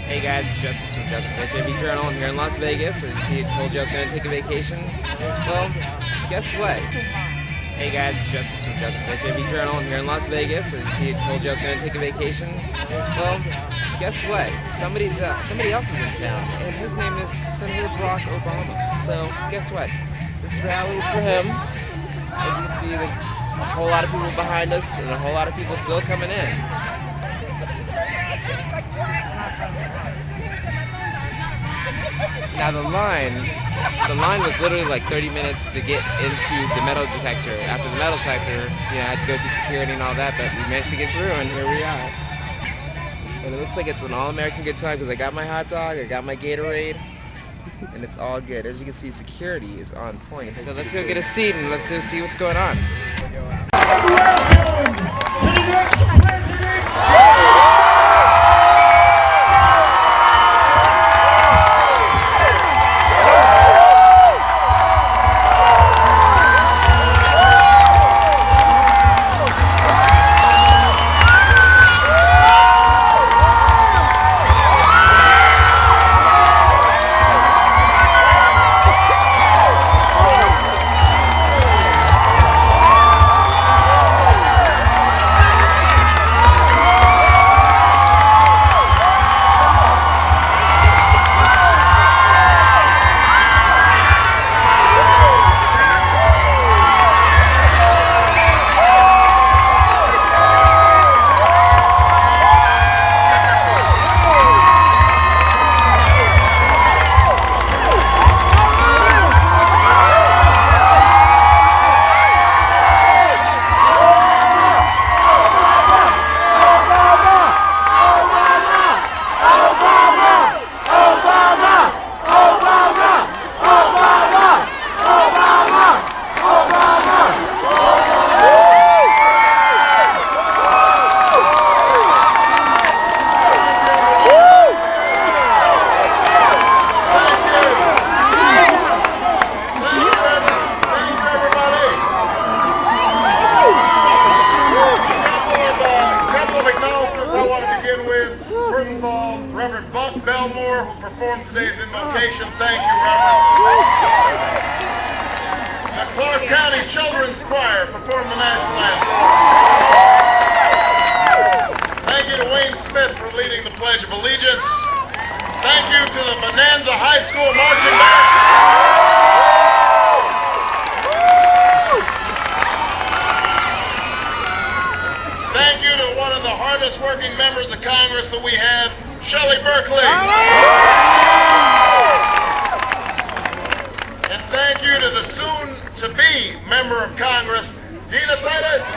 Hey guys, it's Justice from Justice HIV Journal. I'm here in Las Vegas. As you told you I was going to take a vacation. Well, guess what? Hey guys, it's Justice from Justice HIV Journal. I'm here in Las Vegas. As you told you I was going to take a vacation. Well, guess what? Somebody else is in town, and his name is Senator Barack Obama. So guess what? This rally is for him. As you can see, there's a whole lot of people behind us, and a whole lot of people still coming in. Now the line was literally like 30 minutes to get into the metal detector. After the metal detector, I had to go through security and all that, but we managed to get through, and here we are. And it looks like it's an all-American good time because I got my hot dog, I got my Gatorade, and it's all good. As you can see, security is on point. So let's go get a seat and let's go see what's going on. First of all, Reverend Buck Belmore, who performed today's invocation. Thank you, Reverend. The Clark County Children's Choir performed the national anthem. Thank you to Wayne Smith for leading the Pledge of Allegiance. Thank you to the Bonanza High School Marching Band. Thank you to one of the hardest working members of Congress that we have, Shelley Berkeley. And thank you to the soon-to-be member of Congress, Dina Titus.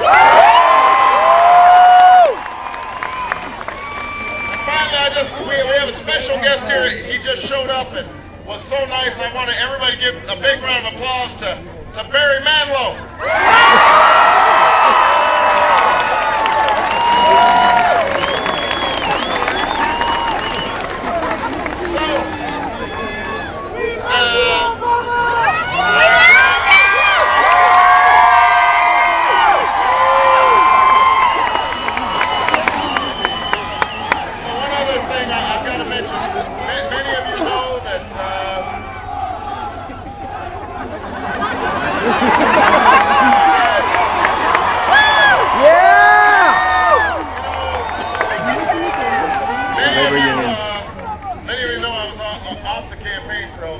And finally, we have a special guest here. He just showed up and was so nice. I want everybody to give a big round of applause to Barry Manilow.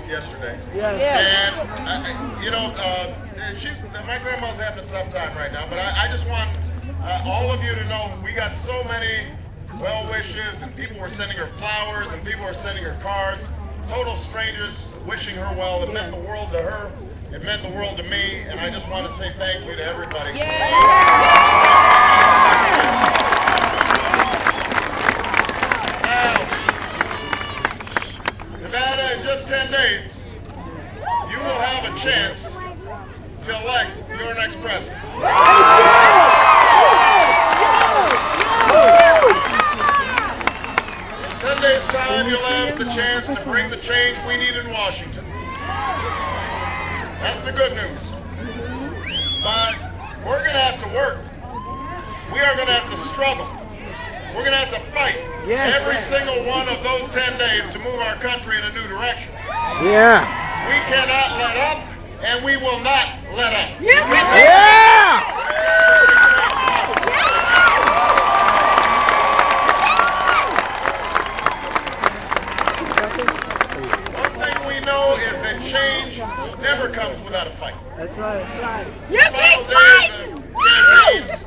Yesterday. Yes. And my grandma's having a tough time right now, but I just want all of you to know we got so many well wishes, and people were sending her flowers, and people were sending her cards, total strangers wishing her well. It meant the world to her, it meant the world to me, and I just want to say thank you to everybody. Nevada, in just 10 days, you will have a chance to elect your next president. In 10 days' time, you'll have the chance to bring the change we need in Washington. That's the good news. But we're going to have to work. We are going to have to struggle. We're going to have to fight every single one of those 10 days to move our country in a new direction. Yeah. We cannot let up, and we will not let up. Yeah. One thing we know is that change never comes without a fight. That's right. That's right. You keep fighting! Campaigns,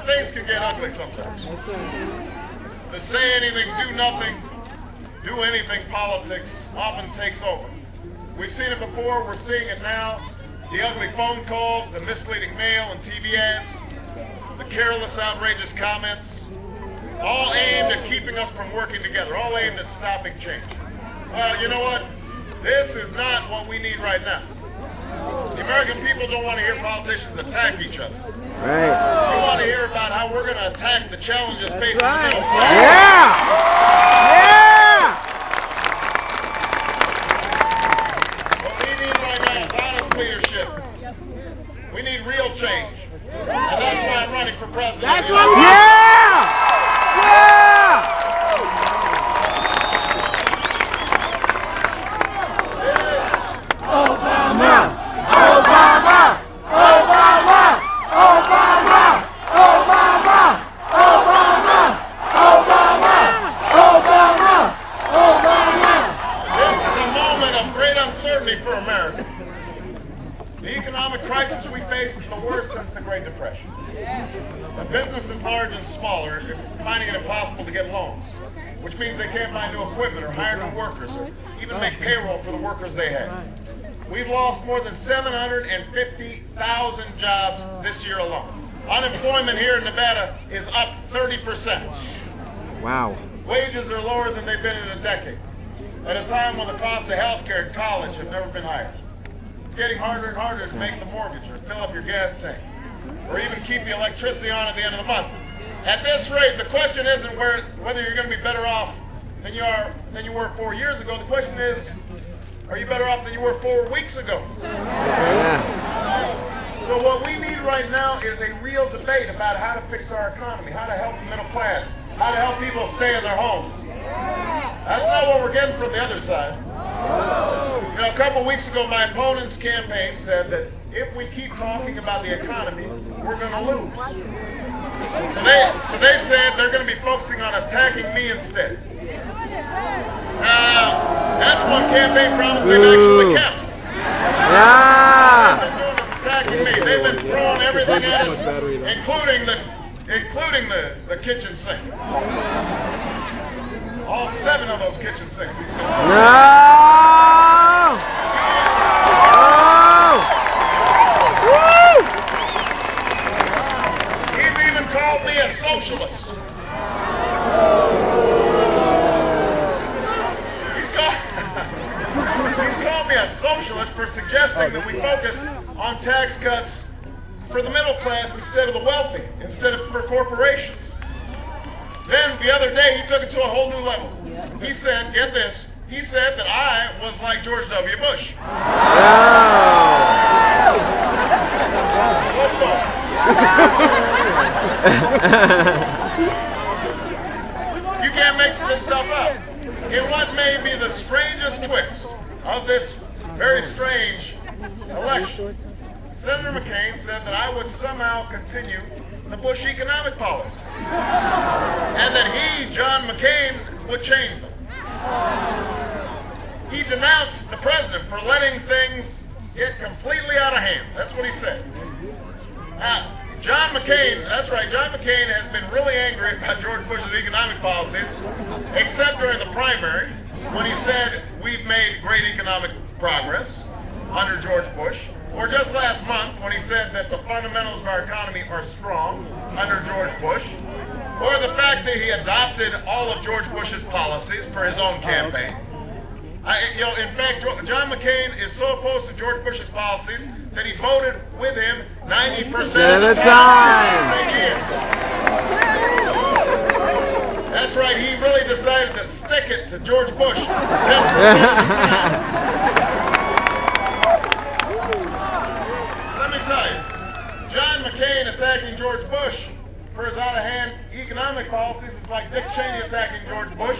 things can get ugly sometimes. That's right. The say anything, do nothing, do anything politics often takes over. We've seen it before, we're seeing it now. The ugly phone calls, the misleading mail and TV ads, the careless, outrageous comments, all aimed at keeping us from working together, all aimed at stopping change. Well, you know what? This is not what we need right now. The American people don't want to hear politicians attack each other. Right. We want to hear about how we're going to attack the challenges facing the middle class. Yeah. Yeah. What we need right now is honest leadership. We need real change. And that's why I'm running for president. That's what we Yeah. Yeah. Obama! Obama! Obama! Obama! Obama! Obama! Obama! Obama! Obama! This is a moment of great uncertainty for America. The economic crisis we face is the worst since the Great Depression. The businesses large and smaller are finding it impossible to get loans, which means they can't buy new equipment or hire new workers or even make payroll for the workers they have. We've lost more than 750,000 jobs this year alone. Unemployment here in Nevada is up 30%. Wow. Wages are lower than they've been in a decade, at a time when the cost of health care and college have never been higher. It's getting harder and harder to make the mortgage or fill up your gas tank, or even keep the electricity on at the end of the month. At this rate, the question isn't whether you're going to be better off than you were 4 years ago. The question is, are you better off than you were 4 weeks ago? Yeah. So what we need right now is a real debate about how to fix our economy, how to help the middle class, how to help people stay in their homes. That's not what we're getting from the other side. You know, a couple weeks ago, my opponent's campaign said that if we keep talking about the economy, we're going to lose. So they said they're going to be focusing on attacking me instead. That's one campaign promise they've actually kept. Yeah. They've been doing is attacking me. They've been throwing everything at us, including the kitchen sink. All 7 of those kitchen sinks. No. Oh. He's even called me a socialist. He's called me a socialist for suggesting that we focus on tax cuts for the middle class instead of the wealthy, instead of for corporations. Then the other day he took it to a whole new level. He said, get this, he said that I was like George W. Bush. You can't make this stuff up. In what may be the strangest twist of this very strange election, Senator McCain said that I would somehow continue the Bush economic policies, and that he, John McCain, would change them. He denounced the president for letting things get completely out of hand. That's what he said. John McCain, that's right, John McCain has been really angry about George Bush's economic policies, except during the primary, when he said we've made great economic progress under George Bush, or just last month when he said that the fundamentals of our economy are strong under George Bush, or the fact that he adopted all of George Bush's policies for his own campaign. In fact, John McCain is so opposed to George Bush's policies that he voted with him 90% of the time. That's right, he really decided to stick it to George Bush 10% of the time. Let me tell you, John McCain attacking George Bush for his out-of-hand economic policies is like Dick Cheney attacking George Bush.